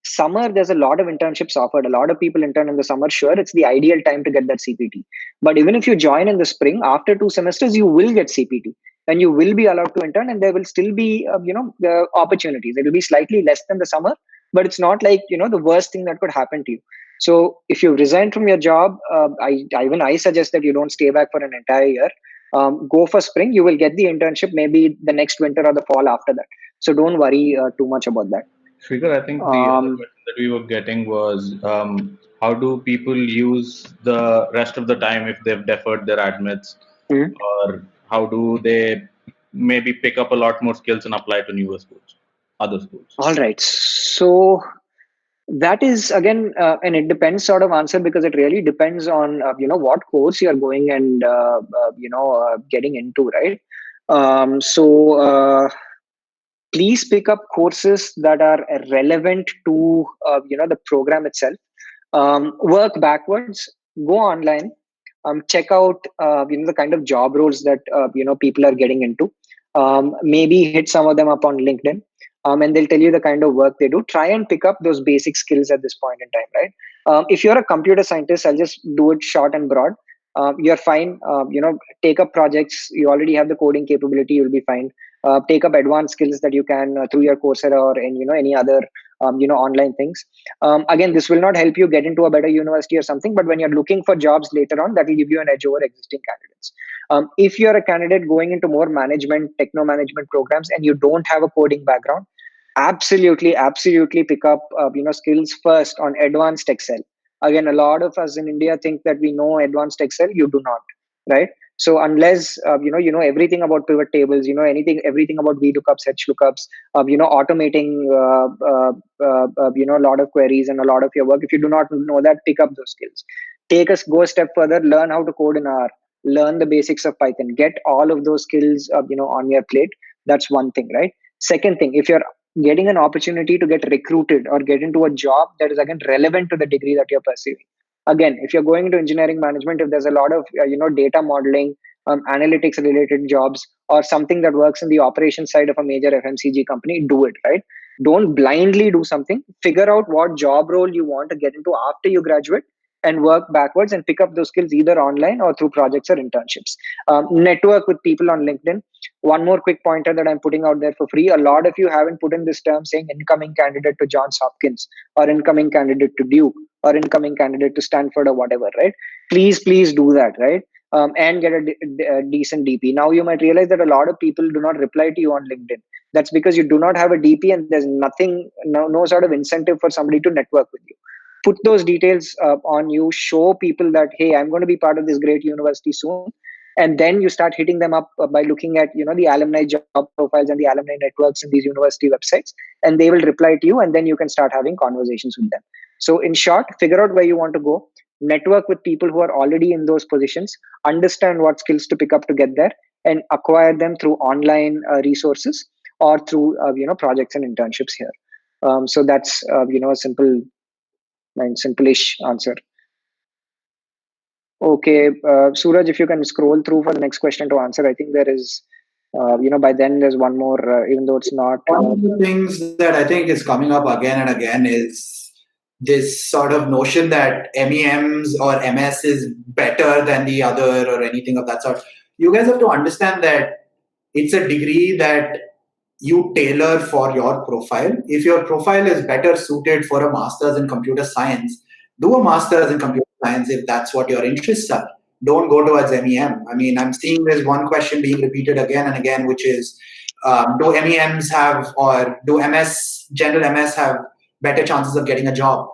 Summer, there's a lot of internships offered. A lot of people intern in the summer. Sure, it's the ideal time to get that CPT. But even if you join in the spring, after 2 semesters, you will get CPT and you will be allowed to intern, and there will still be, the opportunities. It will be slightly less than the summer, but it's not like, the worst thing that could happen to you. So if you resign from your job, I suggest that you don't stay back for an entire year. Go for spring. You will get the internship maybe the next winter or the fall after that. So don't worry too much about that. Shrikar, I think the other question that we were getting was how do people use the rest of the time if they've deferred their admits, or how do they maybe pick up a lot more skills and apply to newer schools, other schools? All right. So that is again and it depends sort of answer, because it really depends on what course you're going and getting into, right? So please pick up courses that are relevant to the program itself. Work backwards, go online, check out the kind of job roles that people are getting into. Maybe hit some of them up on LinkedIn. And they'll tell you the kind of work they do. Try and pick up those basic skills at this point in time, right? If you're a computer scientist, I'll just do it short and broad. You're fine. Take up projects. You already have the coding capability. You'll be fine. Take up advanced skills that you can through your Coursera or any other online things. Again, this will not help you get into a better university or something, but when you're looking for jobs later on, that will give you an edge over existing candidates. If you're a candidate going into more management, techno management programs, and you don't have a coding background, absolutely pick up skills first on advanced Excel. Again, a lot of us in India think that we know advanced Excel. You do not, right? So unless everything about pivot tables, everything about VLOOKUPs, HLOOKUPs, automating a lot of queries and a lot of your work. If you do not know that, pick up those skills. Go a step further, learn how to code in R, learn the basics of Python, get all of those skills on your plate. That's one thing, right? Second thing, if you're getting an opportunity to get recruited or get into a job that is again relevant to the degree that you're pursuing. Again, if you're going into engineering management, if there's a lot of data modeling, analytics related jobs, or something that works in the operations side of a major FMCG company, do it, right? Don't blindly do something. Figure out what job role you want to get into after you graduate and work backwards and pick up those skills either online or through projects or internships. Network with people on LinkedIn. One more quick pointer that I'm putting out there for free. A lot of you haven't put in this term saying incoming candidate to Johns Hopkins or incoming candidate to Duke or incoming candidate to Stanford or whatever, right? Please do that, right? And get a decent DP. Now you might realize that a lot of people do not reply to you on LinkedIn. That's because you do not have a DP and there's no sort of incentive for somebody to network with you. Put those details on you, show people that, hey, I'm going to be part of this great university soon. And then you start hitting them up by looking at, the alumni job profiles and the alumni networks in these university websites, and they will reply to you, and then you can start having conversations with them. So in short, figure out where you want to go, network with people who are already in those positions, understand what skills to pick up to get there, and acquire them through online resources or through, projects and internships here. So that's, a simple-ish answer. Okay, Suraj, if you can scroll through for the next question to answer. I think there is by then there's one more, even though it's not. One of the things that I think is coming up again and again is this sort of notion that MEMs or MS is better than the other or anything of that sort. You guys have to understand that it's a degree that you tailor for your profile. If your profile is better suited for a master's in computer science, do a master's in computer science if that's what your interests are. Don't go towards MEM. I mean, I'm seeing this one question being repeated again and again, which is, do MEMs have, or do general MS have better chances of getting a job?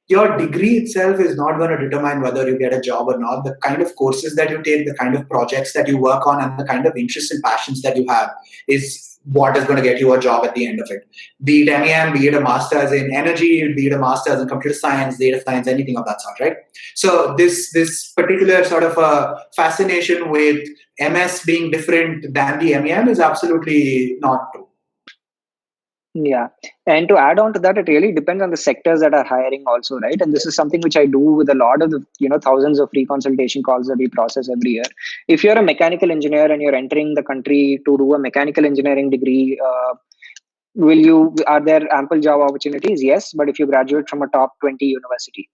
Your degree itself is not going to determine whether you get a job or not. The kind of courses that you take, the kind of projects that you work on, and the kind of interests and passions that you have is what is going to get you a job at the end of it. Be it MEM, be it a master's in energy, be it a master's in computer science, data science, anything of that sort, right? So this particular sort of a fascination with MS being different than the MEM is absolutely not true. Yeah. And to add on to that, it really depends on the sectors that are hiring also, right? And this is something which I do with a lot of the, thousands of free consultation calls that we process every year. If you're a mechanical engineer and you're entering the country to do a mechanical engineering degree, are there ample job opportunities? Yes. But if you graduate from a top 20 university,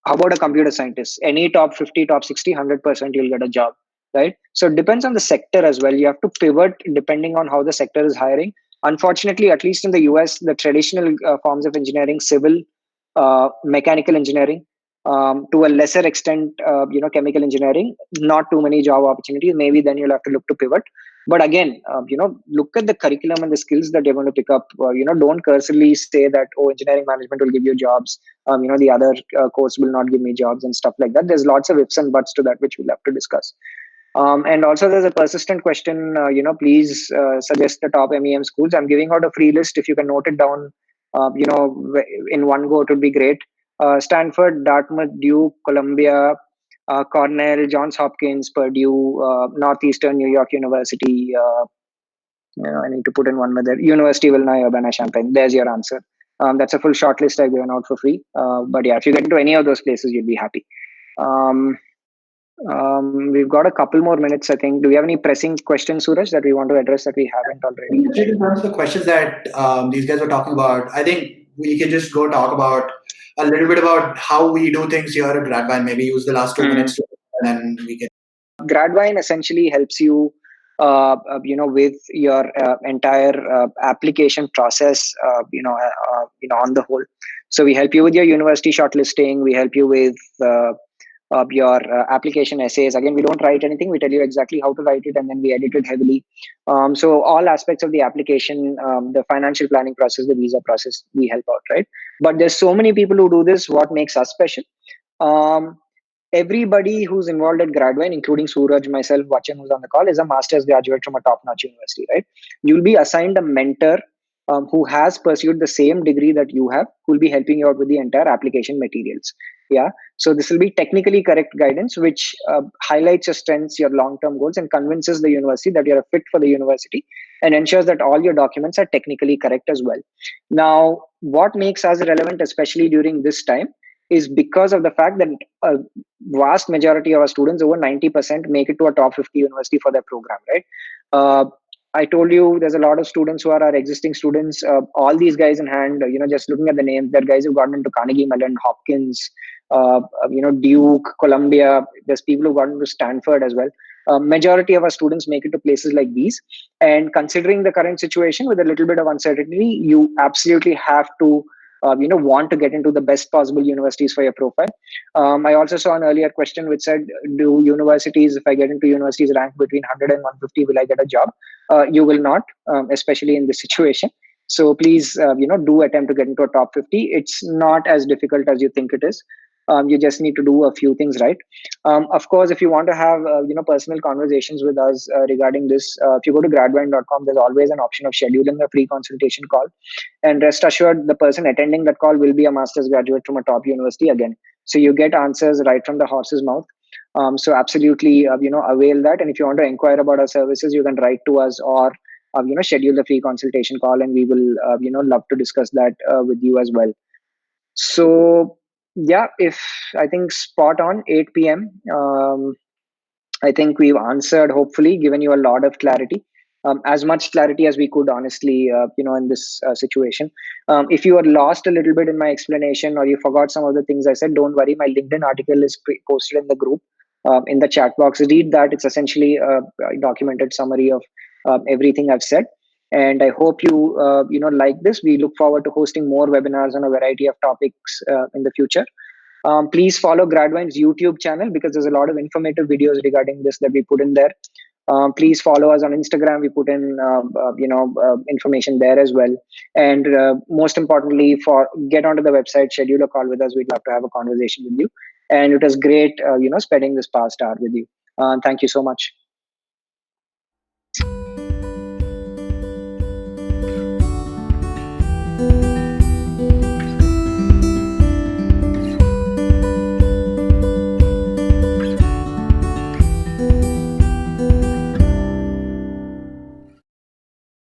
how about a computer scientist? Any top 50, top 60, 100% you'll get a job, right? So it depends on the sector as well. You have to pivot depending on how the sector is hiring. Unfortunately, at least in the US, the traditional forms of engineering, civil, mechanical engineering, to a lesser extent, chemical engineering, not too many job opportunities. Maybe then you'll have to look to pivot. But again, look at the curriculum and the skills that you're going to pick up. Don't cursorily say that, oh, engineering management will give you jobs. The other course will not give me jobs and stuff like that. There's lots of ifs and buts to that, which we'll have to discuss. And also there's a persistent question, please suggest the top MEM schools. I'm giving out a free list. If you can note it down, in one go, it would be great. Stanford, Dartmouth, Duke, Columbia, Cornell, Johns Hopkins, Purdue, Northeastern New York University. I need to put in one more there. University of Illinois, Urbana-Champaign. There's your answer. That's a full short list I've given out for free. But yeah, if you get into any of those places, you'd be happy. We've got a couple more minutes, I think. Do we have any pressing questions, Suraj, that we want to address that we haven't already? In terms of the questions that these guys were talking about, I think we can just go talk about a little bit about how we do things here at Gradvine. Maybe use the last 2 minutes, and then we can. Gradvine essentially helps you, with your entire application process, on the whole. So we help you with your university shortlisting. We help you with your application essays. Again, we don't write anything. We tell you exactly how to write it, and then we edit it heavily. So all aspects of the application, the financial planning process, the visa process, we help out, right? But there's so many people who do this. What makes us special? Everybody who's involved at Gradvine, including Suraj, myself, Vachan, who's on the call, is a master's graduate from a top-notch university, right? You'll be assigned a mentor who has pursued the same degree that you have, who will be helping you out with the entire application materials. Yeah. So this will be technically correct guidance, which highlights your strengths, your long-term goals, and convinces the university that you're a fit for the university, and ensures that all your documents are technically correct as well. Now, what makes us relevant, especially during this time, is because of the fact that a vast majority of our students, over 90%, make it to a top 50 university for their program, right? I told you there's a lot of students who are our existing students. All these guys in hand, just looking at the names, they're guys who've gotten into Carnegie Mellon, Hopkins, Duke, Columbia. There's people who've gotten to Stanford as well. Majority of our students make it to places like these. And considering the current situation with a little bit of uncertainty, you absolutely have to want to get into the best possible universities for your profile. I also saw an earlier question which said, do universities, if I get into universities ranked between 100 and 150, will I get a job? You will not, especially in this situation. So please, do attempt to get into a top 50. It's not as difficult as you think it is. You just need to do a few things right. Of course, if you want to have personal conversations with us regarding this, if you go to gradvine.com, there's always an option of scheduling a free consultation call. And rest assured, the person attending that call will be a master's graduate from a top university again. So you get answers right from the horse's mouth. So absolutely, avail that. And if you want to inquire about our services, you can write to us or schedule the free consultation call, and we will love to discuss that with you as well. So yeah, if I think spot on 8 p.m. I think we've answered, hopefully given you a lot of clarity. as much clarity as we could, honestly, in this situation. If you are lost a little bit in my explanation, or you forgot some of the things I said, don't worry. My LinkedIn article is posted in the group, in the chat box. Read that. It's essentially a documented summary of everything I've said. And I hope you like this. We look forward to hosting more webinars on a variety of topics in the future. Please follow GradVine's YouTube channel, because there's a lot of informative videos regarding this that we put in there. Please follow us on Instagram. We put in information there as well. And most importantly, get onto the website, schedule a call with us. We'd love to have a conversation with you. And it was great, spending this past hour with you. Thank you so much.